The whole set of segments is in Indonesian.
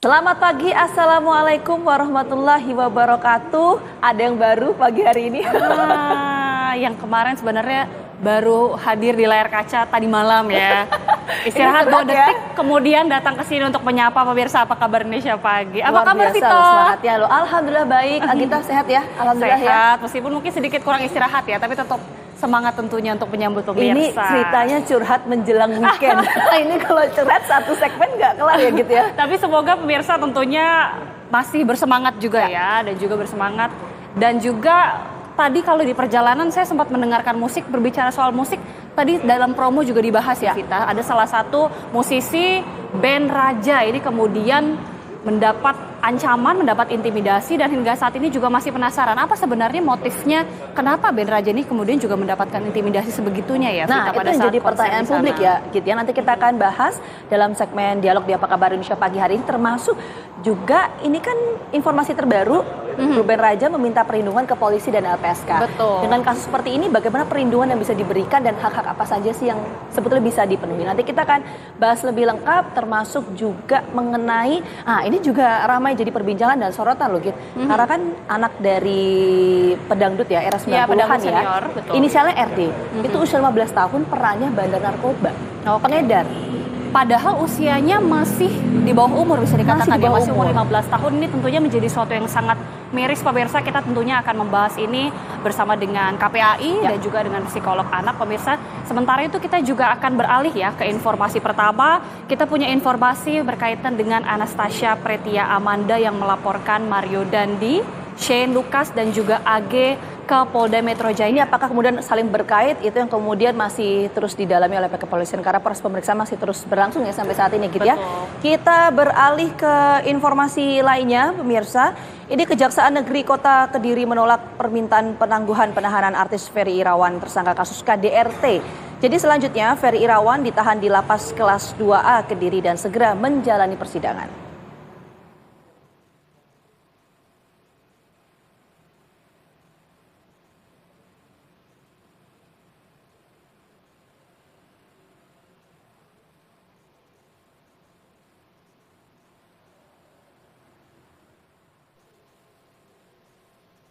Selamat pagi, Assalamualaikum warahmatullahi wabarakatuh. Ada yang baru pagi hari ini? Yang kemarin sebenarnya baru hadir di layar kaca tadi malam ya. Istirahat 2 detik, kemudian datang ke sini untuk menyapa pemirsa apa kabar Indonesia pagi. Apa kabar Vito? Semangatnya lo. Alhamdulillah baik. Agita sehat ya? Alhamdulillah sehat, ya. Meskipun mungkin sedikit kurang istirahat ya, tapi tetap semangat tentunya untuk menyambut pemirsa. Ini ceritanya curhat menjelang weekend. Ini kalau curhat satu segmen nggak kelar ya gitu ya. Tapi semoga pemirsa tentunya masih bersemangat juga ya, dan juga bersemangat. Dan juga tadi kalau di perjalanan saya sempat mendengarkan musik, berbicara soal musik. Tadi dalam promo juga dibahas ya Vita, ada salah satu musisi band Raja ini kemudian mendapat ancaman, mendapat intimidasi, dan hingga saat ini juga masih penasaran apa sebenarnya motifnya, kenapa band Raja ini kemudian juga mendapatkan intimidasi sebegitunya ya Vita, Nah pada itu saat jadi pertanyaan publik ya gitu ya. Nanti kita akan bahas dalam segmen dialog di Apa Kabar Indonesia pagi hari ini, termasuk juga ini kan informasi terbaru. Grup band Raja meminta perlindungan ke polisi dan LPSK. Betul. Dengan kasus seperti ini bagaimana perlindungan yang bisa diberikan dan hak-hak apa saja sih yang sebetulnya bisa dipenuhi. Nanti kita akan bahas lebih lengkap, termasuk juga mengenai ini juga ramai jadi perbincangan dan sorotan loh gitu. Karena kan anak dari pedangdut ya era 90-an ya. Inisialnya RD. Itu usia 15 tahun, perannya bandar narkoba. Pengedar. Padahal usianya masih di bawah umur bisa dikatakan ya, masih umur 15 tahun. Ini tentunya menjadi suatu yang sangat miris pemirsa. Kita tentunya akan membahas ini bersama dengan KPAI dan juga dengan psikolog anak pemirsa. Sementara itu kita juga akan beralih ya ke informasi pertama. Kita punya informasi berkaitan dengan Anastasia Pretia Amanda yang melaporkan Mario Dandi, Shane Lucas dan juga AG ke Polda Metro Jaya. Ini apakah kemudian saling berkait, itu yang kemudian masih terus didalami oleh pihak kepolisian karena proses pemeriksaan masih terus berlangsung ya sampai saat ini gitu ya. Kita beralih ke informasi lainnya pemirsa. Ini Kejaksaan Negeri Kota Kediri menolak permintaan penangguhan penahanan artis Ferry Irawan tersangka kasus KDRT. Jadi selanjutnya Ferry Irawan ditahan di lapas kelas 2A Kediri dan segera menjalani persidangan.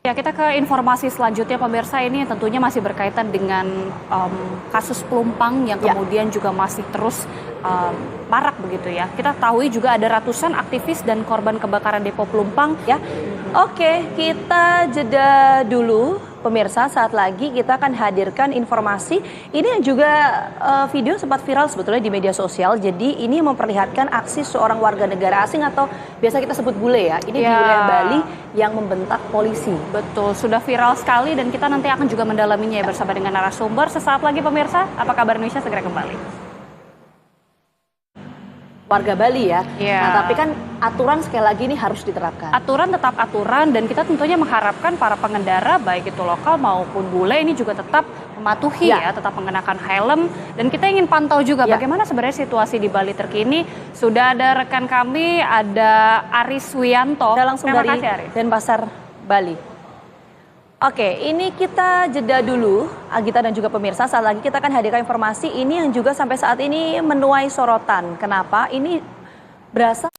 Ya, kita ke informasi selanjutnya pemirsa. Ini tentunya masih berkaitan dengan kasus pelumpang yang kemudian juga masih terus marak begitu ya. Kita tahu juga ada ratusan aktivis dan korban kebakaran depo pelumpang ya. Oke, kita jeda dulu. Pemirsa, saat lagi kita akan hadirkan informasi ini yang juga video sempat viral sebetulnya di media sosial. Jadi ini memperlihatkan aksi seorang warga negara asing atau biasa kita sebut bule ya. Ini di wilayah Bali yang membentak polisi. Betul, sudah viral sekali dan kita nanti akan juga mendalaminya ya bersama dengan narasumber. Sesaat lagi pemirsa, Apa Kabar Indonesia segera kembali. Warga Bali ya. Nah, tapi kan aturan sekali lagi ini harus diterapkan. Aturan tetap aturan dan kita tentunya mengharapkan para pengendara baik itu lokal maupun bule ini juga tetap mematuhi ya, tetap mengenakan helm, dan kita ingin pantau juga bagaimana sebenarnya situasi di Bali terkini. Sudah ada rekan kami, ada Aris Wianto. Langsung dari Denpasar, Bali. Oke, ini kita jeda dulu, Agita dan juga pemirsa. Saat lagi kita akan hadirkan informasi ini yang juga sampai saat ini menuai sorotan. Kenapa? Ini berasal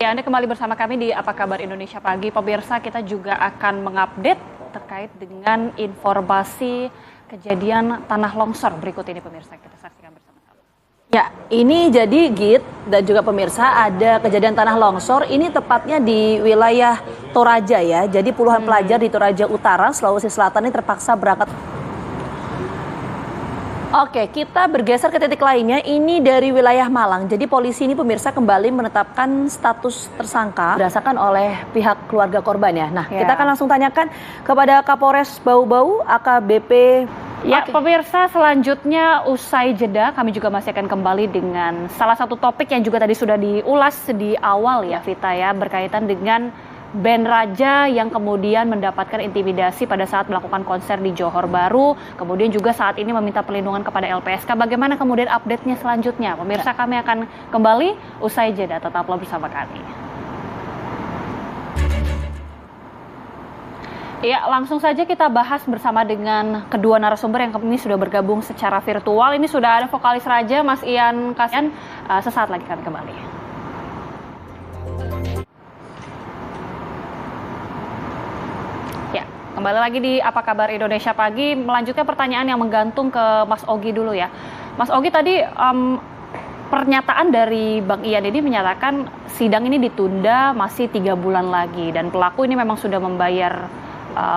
ya, Anda kembali bersama kami di Apa Kabar Indonesia Pagi. Pemirsa, kita juga akan mengupdate terkait dengan informasi kejadian tanah longsor berikut ini pemirsa. Kita saksikan bersama. Ya, ini jadi Git dan juga pemirsa, ada kejadian tanah longsor. Ini tepatnya di wilayah Toraja ya. Jadi puluhan pelajar di Toraja Utara, Sulawesi Selatan ini terpaksa berangkat. Oke, kita bergeser ke titik lainnya. Ini dari wilayah Malang. Jadi polisi ini pemirsa kembali menetapkan status tersangka berdasarkan oleh pihak keluarga korban ya. Nah, kita akan langsung tanyakan kepada Kapolres Bau-Bau AKBP. Ya, pemirsa, selanjutnya usai jeda kami juga masih akan kembali dengan salah satu topik yang juga tadi sudah diulas di awal ya Vita ya, berkaitan dengan band Raja yang kemudian mendapatkan intimidasi pada saat melakukan konser di Johor Bahru, kemudian juga saat ini meminta perlindungan kepada LPSK. Bagaimana kemudian update-nya selanjutnya? Pemirsa, kami akan kembali usai jeda, tetaplah bersama kami. Ya, langsung saja kita bahas bersama dengan kedua narasumber yang kami sudah bergabung secara virtual. Ini sudah ada vokalis Raja, Mas Ian Kasian. Sesaat lagi kami kembali. Ya, kembali lagi di Apa Kabar Indonesia Pagi. Melanjutkan pertanyaan yang menggantung ke Mas Ogi dulu ya. Mas Ogi tadi pernyataan dari Bang Ian ini menyatakan sidang ini ditunda masih 3 bulan lagi dan pelaku ini memang sudah membayar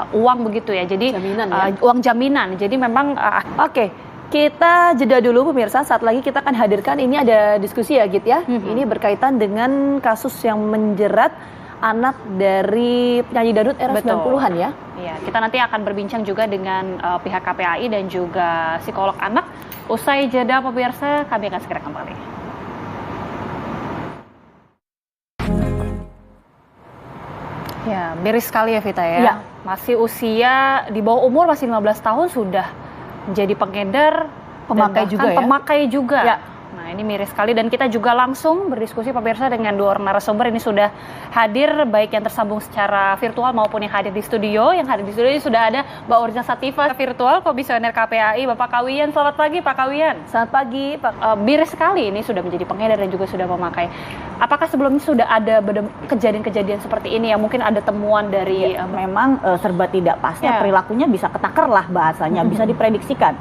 uang begitu ya, jadi jaminan, ya? Uang jaminan. Jadi memang Oke, kita jeda dulu pemirsa. Saat lagi kita akan hadirkan, ini ada diskusi ya Git ya. Ini berkaitan dengan kasus yang menjerat anak dari penyanyi dangdut era 90-an ya. Iya, kita nanti akan berbincang juga dengan pihak KPAI dan juga psikolog anak. Usai jeda pemirsa, kami akan segera kembali. Ya, miris sekali ya Vita ya. Ya. Masih usia di bawah umur, masih 15 tahun sudah menjadi pengedar, Pemakai dan juga ya? Pemakai juga. Ya. Nah, ini miris sekali dan kita juga langsung berdiskusi pemirsa dengan 2 orang narasumber ini sudah hadir, baik yang tersambung secara virtual maupun yang hadir di studio. Yang hadir di studio ini sudah ada Mbak Orza Sativa virtual, Komisioner KPAI, Bapak Kawian. Selamat pagi Pak Kawian. Selamat pagi Pak. Miris sekali ini sudah menjadi pengedar dan juga sudah memakai. Apakah sebelumnya sudah ada kejadian-kejadian seperti ini ya? Mungkin ada temuan dari memang serba tidak pasti, Ya. perilakunya bisa ketakar lah bahasanya, bisa diprediksikan.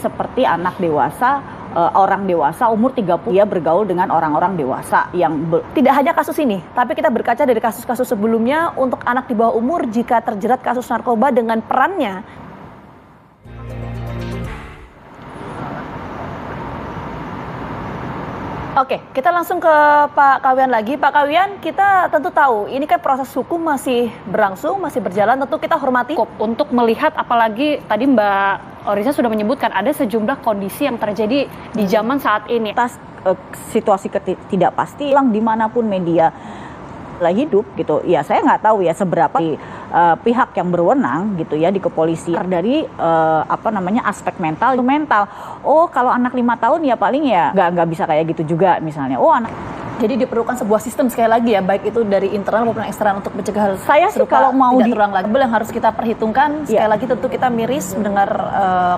Seperti anak dewasa, orang dewasa umur 30 dia bergaul dengan orang-orang dewasa yang Tidak hanya kasus ini, tapi kita berkaca dari kasus-kasus sebelumnya untuk anak di bawah umur jika terjerat kasus narkoba dengan perannya. Oke, kita langsung ke Pak Kawian lagi. Pak Kawian, kita tentu tahu ini kan proses hukum masih berlangsung, masih berjalan. Tentu kita hormati. untuk melihat, apalagi tadi Mbak Oriza sudah menyebutkan ada sejumlah kondisi yang terjadi di zaman saat ini. atas situasi tidak pasti hilang dimanapun media lah hidup gitu ya. Saya nggak tahu ya seberapa pihak yang berwenang gitu ya di kepolisian dari aspek mental. Oh, kalau anak 5 tahun ya paling ya nggak bisa kayak gitu juga misalnya. Oh, anak. Jadi diperlukan sebuah sistem sekali lagi ya, baik itu dari internal maupun eksternal untuk mencegah hal Saya sih serupa kalau mau tidak terulang lagi. Yang harus kita perhitungkan sekali lagi, tentu kita miris mendengar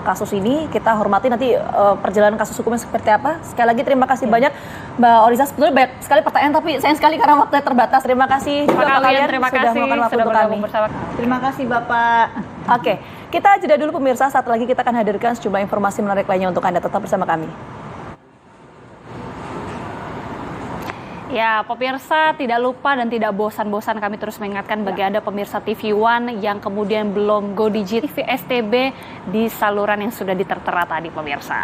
kasus ini. Kita hormati nanti perjalanan kasus hukumnya seperti apa. Sekali lagi terima kasih banyak Mbak Oriza. Sebetulnya banyak sekali pertanyaan tapi sayang sekali karena waktunya terbatas. Terima kasih juga Pak Kawian terima sudah kasih meluangkan waktu sudah untuk bergabung kami. bersama. Terima kasih Bapak. Oke, kita jeda dulu pemirsa. Saat lagi kita akan hadirkan sejumlah informasi menarik lainnya untuk Anda. Tetap bersama kami. Ya, pemirsa tidak lupa dan tidak bosan-bosan kami terus mengingatkan bagi Anda pemirsa TV One yang kemudian belum go digit TV STB di saluran yang sudah ditertera tadi pemirsa.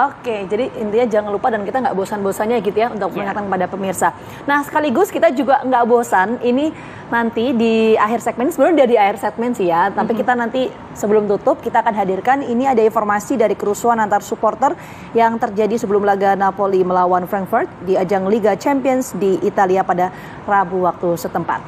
Oke, jadi intinya jangan lupa dan kita nggak bosan-bosannya gitu ya untuk mengingatkan kepada pemirsa. Nah, sekaligus kita juga nggak bosan ini nanti di akhir segmen, sebenarnya udah di akhir segmen sih ya, tapi kita nanti sebelum tutup kita akan hadirkan ini ada informasi dari kerusuhan antar supporter yang terjadi sebelum laga Napoli melawan Frankfurt di ajang Liga Champions di Italia pada Rabu waktu setempat.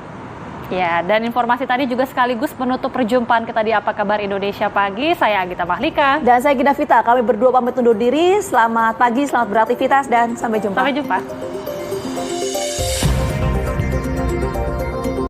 Ya, dan informasi tadi juga sekaligus menutup perjumpaan kita di Apa Kabar Indonesia Pagi. Saya Agita Mahlika. Dan saya Gina Vita, kami berdua pamit undur diri. Selamat pagi, selamat beraktivitas dan sampai jumpa. Sampai jumpa.